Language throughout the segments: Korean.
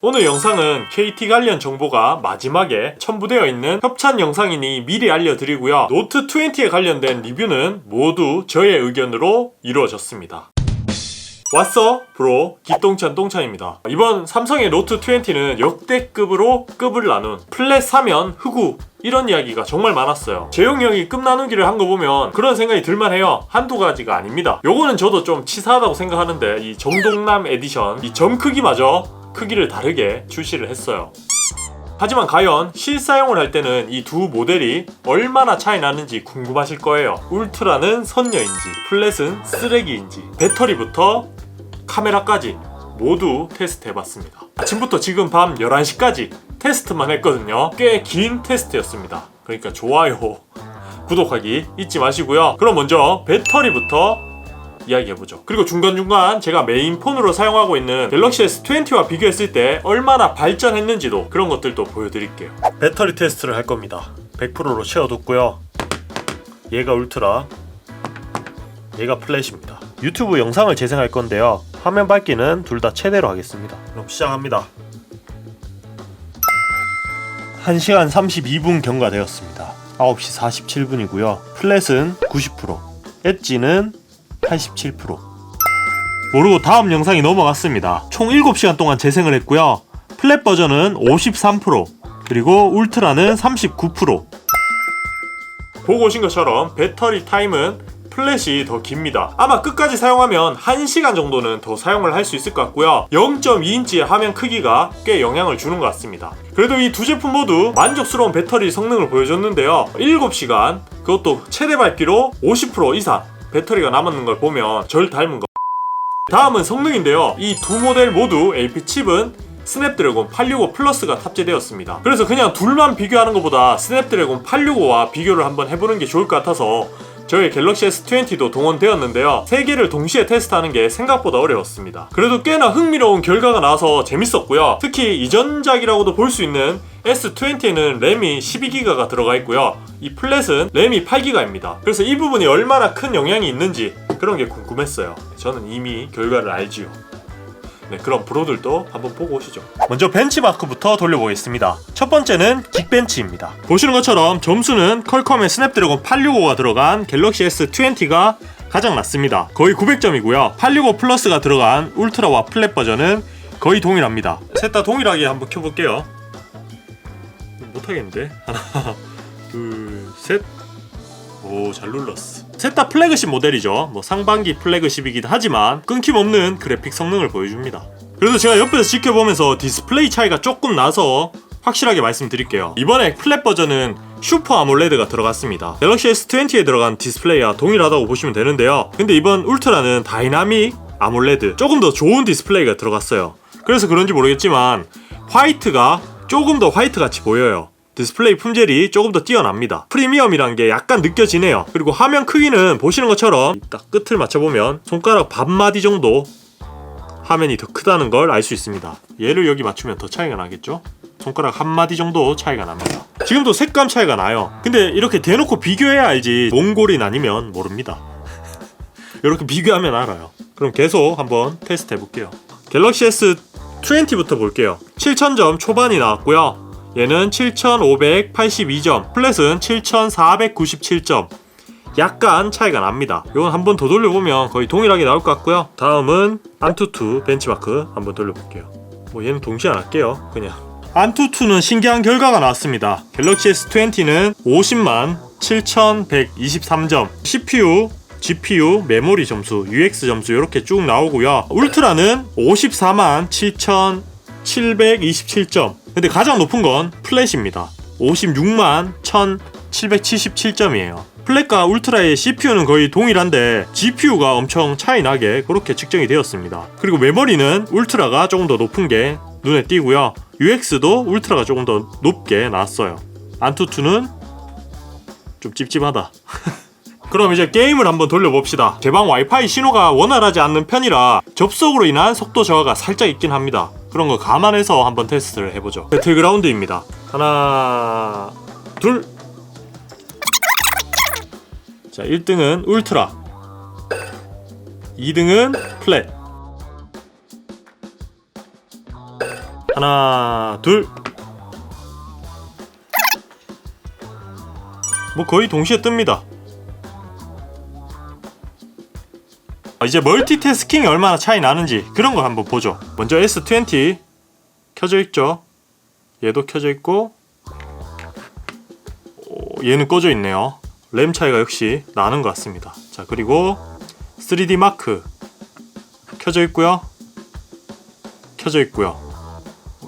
오늘 영상은 KT 관련 정보가 마지막에 첨부되어 있는 협찬 영상이니 미리 알려드리고요. 노트 20에 관련된 리뷰는 모두 저의 의견으로 이루어졌습니다. 왔어 브로 기똥찬 똥찬입니다. 이번 삼성의 노트 20는 역대급으로 급을 나눈 플랫 사면 흑우 이런 이야기가 정말 많았어요. 제용형이 급 나누기를 한 거 보면 그런 생각이 들만해요. 한두 가지가 아닙니다. 요거는 저도 좀 치사하다고 생각하는데 이 정동남 에디션 이 점 크기마저 크기를 다르게 출시를 했어요. 하지만 과연 실사용을 할 때는 이 두 모델이 얼마나 차이 나는지 궁금하실 거예요. 울트라는 선녀인지 플랫은 쓰레기인지 배터리부터 카메라까지 모두 테스트 해봤습니다. 아침부터 지금 밤 11시까지 테스트만 했거든요. 꽤 긴 테스트였습니다. 그러니까 좋아요, 구독하기 잊지 마시고요. 그럼 먼저 배터리부터 이야기해보죠. 그리고 중간중간 제가 메인 폰으로 사용하고 있는 갤럭시 S20와 비교했을 때 얼마나 발전했는지도 그런 것들도 보여드릴게요. 배터리 테스트를 할 겁니다. 100%로 채워뒀고요. 얘가 울트라, 얘가 플랫입니다. 유튜브 영상을 재생할 건데요. 화면 밝기는 둘 다 최대로 하겠습니다. 그럼 시작합니다. 1시간 32분 경과되었습니다. 9시 47분이고요. 플랫은 90%, 엣지는 87%. 모르고 다음 영상이 넘어갔습니다. 총 7시간 동안 재생을 했고요. 플랫 버전은 53%, 그리고 울트라는 39%. 보고 오신 것처럼 배터리 타임은 플랫이 더 깁니다. 아마 끝까지 사용하면 1시간 정도는 더 사용을 할 수 있을 것 같고요. 0.2인치의 화면 크기가 꽤 영향을 주는 것 같습니다. 그래도 이 두 제품 모두 만족스러운 배터리 성능을 보여줬는데요. 7시간, 그것도 최대 밝기로 50% 이상 배터리가 남았는 걸 보면 절 닮은 거. 다음은 성능인데요. 이 두 모델 모두 AP 칩은 스냅드래곤 865 플러스가 탑재되었습니다. 그래서 그냥 둘만 비교하는 것보다 스냅드래곤 865와 비교를 한번 해보는 게 좋을 것 같아서 저희 갤럭시 S20도 동원되었는데요. 3개를 동시에 테스트하는 게 생각보다 어려웠습니다. 그래도 꽤나 흥미로운 결과가 나와서 재밌었고요. 특히 이전작이라고도 볼 수 있는 S20에는 램이 12기가가 들어가 있고요. 이 플랫은 램이 8기가입니다. 그래서 이 부분이 얼마나 큰 영향이 있는지 그런 게 궁금했어요. 저는 이미 결과를 알지요. 네, 그럼 브로들도 한번 보고 오시죠. 먼저 벤치마크부터 돌려보겠습니다. 첫 번째는 긱벤치입니다. 보시는 것처럼 점수는 퀄컴의 스냅드래곤 865가 들어간 갤럭시 S20가 가장 낮습니다. 거의 900점이고요. 865 플러스가 들어간 울트라와 플랫 버전은 거의 동일합니다. 셋 다 동일하게 한번 켜볼게요. 못하겠는데? 하나, 둘, 셋. 오, 잘 눌렀어. 셋 다 플래그십 모델이죠. 뭐 상반기 플래그십이기도 하지만 끊김없는 그래픽 성능을 보여줍니다. 그래도 제가 옆에서 지켜보면서 디스플레이 차이가 조금 나서 확실하게 말씀드릴게요. 이번에 플랫 버전은 슈퍼 아몰레드가 들어갔습니다. 갤럭시 S20에 들어간 디스플레이와 동일하다고 보시면 되는데요. 근데 이번 울트라는 다이나믹 아몰레드, 조금 더 좋은 디스플레이가 들어갔어요. 그래서 그런지 모르겠지만 화이트가 조금 더 화이트같이 보여요. 디스플레이 품질이 조금 더 뛰어납니다. 프리미엄이란 게 약간 느껴지네요. 그리고 화면 크기는 보시는 것처럼 딱 끝을 맞춰보면 손가락 반마디 정도 화면이 더 크다는 걸 알 수 있습니다. 얘를 여기 맞추면 더 차이가 나겠죠? 손가락 한마디 정도 차이가 납니다. 지금도 색감 차이가 나요. 근데 이렇게 대놓고 비교해야 알지 몽골인 아니면 모릅니다. 이렇게 비교하면 알아요. 그럼 계속 한번 테스트 해볼게요. 갤럭시 S20부터 볼게요. 7000점 초반이 나왔고요. 얘는 7582점, 플랫은 7497점. 약간 차이가 납니다. 이건 한번 더 돌려보면 거의 동일하게 나올 것 같고요. 다음은 안투투 벤치마크 한번 돌려볼게요. 뭐 얘는 동시에 안 할게요. 그냥 안투투는 신기한 결과가 나왔습니다. 갤럭시 S20는 50만 7123점, CPU, GPU, 메모리 점수, UX 점수 이렇게 쭉 나오고요. 울트라는 54만 7727점. 근데 가장 높은 건 플랫입니다. 56만 1777점이에요. 플랫과 울트라의 CPU는 거의 동일한데 GPU가 엄청 차이나게 그렇게 측정이 되었습니다. 그리고 메모리는 울트라가 조금 더 높은 게 눈에 띄고요. UX도 울트라가 조금 더 높게 나왔어요. 안투투는 좀 찝찝하다. 그럼 이제 게임을 한번 돌려봅시다. 제 방 와이파이 신호가 원활하지 않는 편이라 접속으로 인한 속도 저하가 살짝 있긴 합니다. 그런 거 감안해서 한번 테스트를 해보죠. 배틀그라운드입니다. 하나, 둘. 자, 1등은 울트라, 2등은 플랫. 하나, 둘. 뭐 거의 동시에 뜹니다. 이제 멀티태스킹이 얼마나 차이 나는지 그런 거 한번 보죠. 먼저 S20 켜져 있죠. 얘도 켜져 있고, 얘는 꺼져 있네요. 램 차이가 역시 나는 것 같습니다. 자, 그리고 3D 마크 켜져 있고요. 켜져 있고요.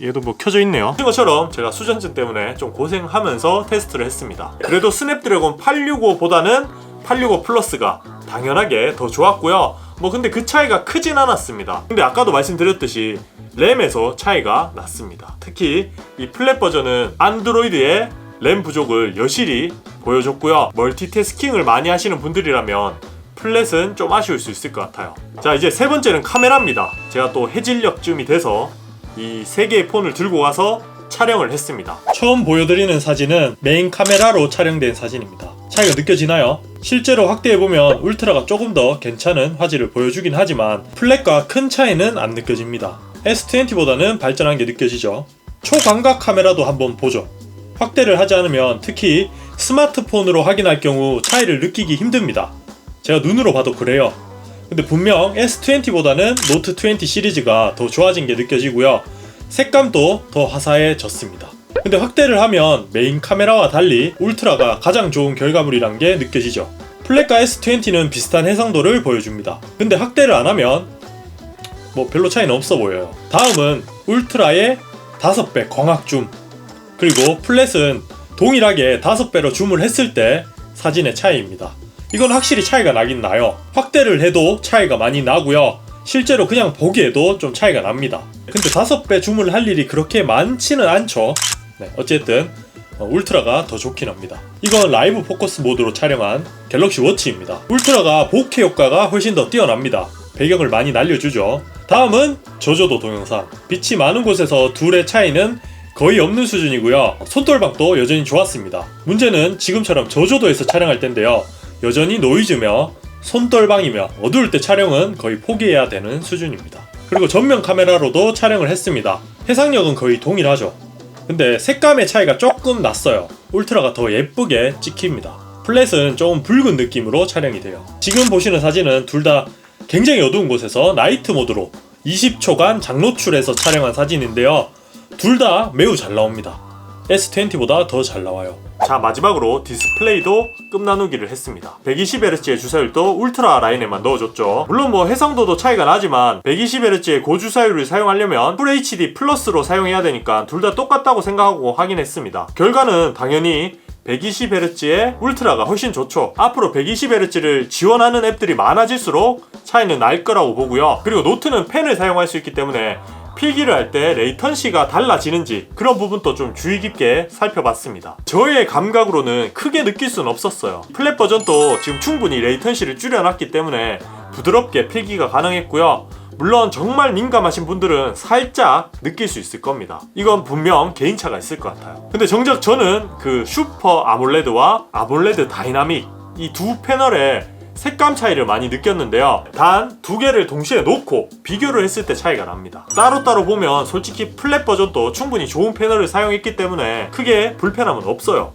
얘도 뭐 켜져 있네요. 이 것처럼 제가 수전증 때문에 좀 고생하면서 테스트를 했습니다. 그래도 스냅드래곤 865보다는 865 플러스가 당연하게 더 좋았고요. 뭐 근데 그 차이가 크진 않았습니다. 근데 아까도 말씀드렸듯이 램에서 차이가 났습니다. 특히 이 플랫 버전은 안드로이드의 램 부족을 여실히 보여줬고요. 멀티태스킹을 많이 하시는 분들이라면 플랫은 좀 아쉬울 수 있을 것 같아요. 자, 이제 세 번째는 카메라입니다. 제가 또 해질녘쯤이 돼서 이 세 개의 폰을 들고 가서 촬영을 했습니다. 처음 보여드리는 사진은 메인 카메라로 촬영된 사진입니다. 차이가 느껴지나요? 실제로 확대해보면 울트라가 조금 더 괜찮은 화질을 보여주긴 하지만 플랫과 큰 차이는 안 느껴집니다. S20보다는 발전한 게 느껴지죠. 초광각 카메라도 한번 보죠. 확대를 하지 않으면 특히 스마트폰으로 확인할 경우 차이를 느끼기 힘듭니다. 제가 눈으로 봐도 그래요. 근데 분명 S20보다는 노트 20 시리즈가 더 좋아진 게 느껴지고요. 색감도 더 화사해졌습니다. 근데 확대를 하면 메인 카메라와 달리 울트라가 가장 좋은 결과물이란 게 느껴지죠. 플랫과 S20는 비슷한 해상도를 보여줍니다. 근데 확대를 안 하면 뭐 별로 차이는 없어 보여요. 다음은 울트라의 5배 광학 줌, 그리고 플랫은 동일하게 5배로 줌을 했을 때 사진의 차이입니다. 이건 확실히 차이가 나긴 나요. 확대를 해도 차이가 많이 나고요. 실제로 그냥 보기에도 좀 차이가 납니다. 근데 5배 줌을 할 일이 그렇게 많지는 않죠. 네, 어쨌든 울트라가 더 좋긴 합니다. 이건 라이브 포커스 모드로 촬영한 갤럭시 워치입니다. 울트라가 bokeh 효과가 훨씬 더 뛰어납니다. 배경을 많이 날려주죠. 다음은 저조도 동영상. 빛이 많은 곳에서 둘의 차이는 거의 없는 수준이고요. 손떨방도 여전히 좋았습니다. 문제는 지금처럼 저조도에서 촬영할 텐데요. 여전히 노이즈며 손떨방이며 어두울 때 촬영은 거의 포기해야 되는 수준입니다. 그리고 전면 카메라로도 촬영을 했습니다. 해상력은 거의 동일하죠. 근데 색감의 차이가 조금 났어요. 울트라가 더 예쁘게 찍힙니다. 플랫은 조금 붉은 느낌으로 촬영이 돼요. 지금 보시는 사진은 둘 다 굉장히 어두운 곳에서 나이트 모드로 20초간 장노출해서 촬영한 사진인데요. 둘 다 매우 잘 나옵니다. S20보다 더 잘 나와요. 자, 마지막으로 디스플레이도 끝나누기를 했습니다. 120Hz의 주사율도 울트라 라인에만 넣어줬죠. 물론 뭐 해상도도 차이가 나지만 120Hz의 고주사율을 사용하려면 FHD 플러스로 사용해야 되니까 둘 다 똑같다고 생각하고 확인했습니다. 결과는 당연히 120Hz의 울트라가 훨씬 좋죠. 앞으로 120Hz를 지원하는 앱들이 많아질수록 차이는 날 거라고 보고요. 그리고 노트는 펜을 사용할 수 있기 때문에 필기를 할 때 레이턴시가 달라지는지 그런 부분도 좀 주의 깊게 살펴봤습니다. 저의 감각으로는 크게 느낄 수는 없었어요. 플랫 버전도 지금 충분히 레이턴시를 줄여놨기 때문에 부드럽게 필기가 가능했고요. 물론 정말 민감하신 분들은 살짝 느낄 수 있을 겁니다. 이건 분명 개인차가 있을 것 같아요. 근데 정작 저는 그 슈퍼 아몰레드와 아몰레드 다이나믹 이 두 패널의 색감 차이를 많이 느꼈는데요. 단 두 개를 동시에 놓고 비교를 했을 때 차이가 납니다. 따로따로 보면 솔직히 플랫 버전도 충분히 좋은 패널을 사용했기 때문에 크게 불편함은 없어요.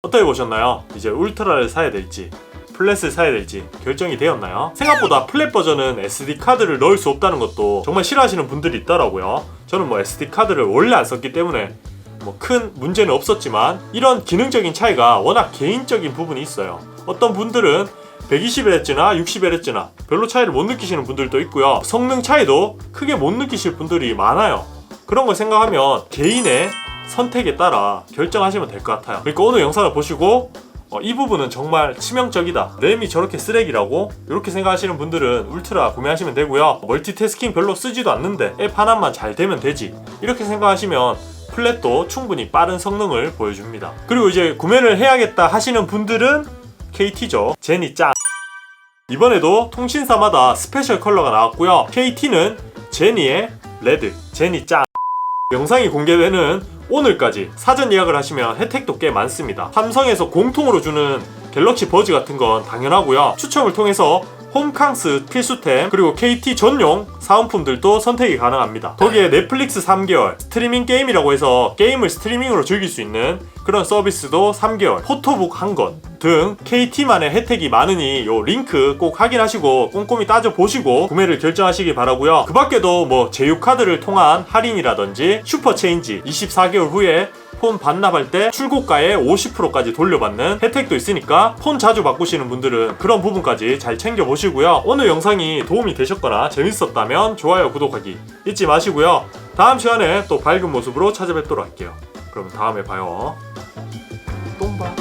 어떻게 보셨나요? 이제 울트라를 사야 될지 플랫을 사야 될지 결정이 되었나요? 생각보다 플랫 버전은 SD카드를 넣을 수 없다는 것도 정말 싫어하시는 분들이 있더라고요. 저는 뭐 SD카드를 원래 안 썼기 때문에 뭐 큰 문제는 없었지만 이런 기능적인 차이가 워낙 개인적인 부분이 있어요. 어떤 분들은 120Hz나 60Hz나 별로 차이를 못 느끼시는 분들도 있고요. 성능 차이도 크게 못 느끼실 분들이 많아요. 그런 걸 생각하면 개인의 선택에 따라 결정하시면 될 것 같아요. 그러니까 오늘 영상을 보시고 이 부분은 정말 치명적이다, 램이 저렇게 쓰레기라고 이렇게 생각하시는 분들은 울트라 구매하시면 되고요. 멀티태스킹 별로 쓰지도 않는데 앱 하나만 잘 되면 되지 이렇게 생각하시면 플랫도 충분히 빠른 성능을 보여줍니다. 그리고 이제 구매를 해야겠다 하시는 분들은 KT죠. 제니 짱. 이번에도 통신사마다 스페셜 컬러가 나왔고요. KT는 제니의 레드, 제니 짱. 영상이 공개되는 오늘까지 사전 예약을 하시면 혜택도 꽤 많습니다. 삼성에서 공통으로 주는 갤럭시 버즈 같은 건 당연하고요. 추첨을 통해서 홈캉스 필수템 그리고 KT 전용 사은품들도 선택이 가능합니다. 거기에 넷플릭스 3개월, 스트리밍 게임이라고 해서 게임을 스트리밍으로 즐길 수 있는 그런 서비스도 3개월, 포토북 한 권 등 KT만의 혜택이 많으니 요 링크 꼭 확인하시고 꼼꼼히 따져보시고 구매를 결정하시기 바라고요. 그 밖에도 뭐 제휴카드를 통한 할인이라든지 슈퍼체인지 24개월 후에 폰 반납할 때 출고가의 50%까지 돌려받는 혜택도 있으니까 폰 자주 바꾸시는 분들은 그런 부분까지 잘 챙겨보시고요. 오늘 영상이 도움이 되셨거나 재밌었다면 좋아요, 구독하기 잊지 마시고요. 다음 시간에 또 밝은 모습으로 찾아뵙도록 할게요. 그럼 다음에 봐요. 똥 봐.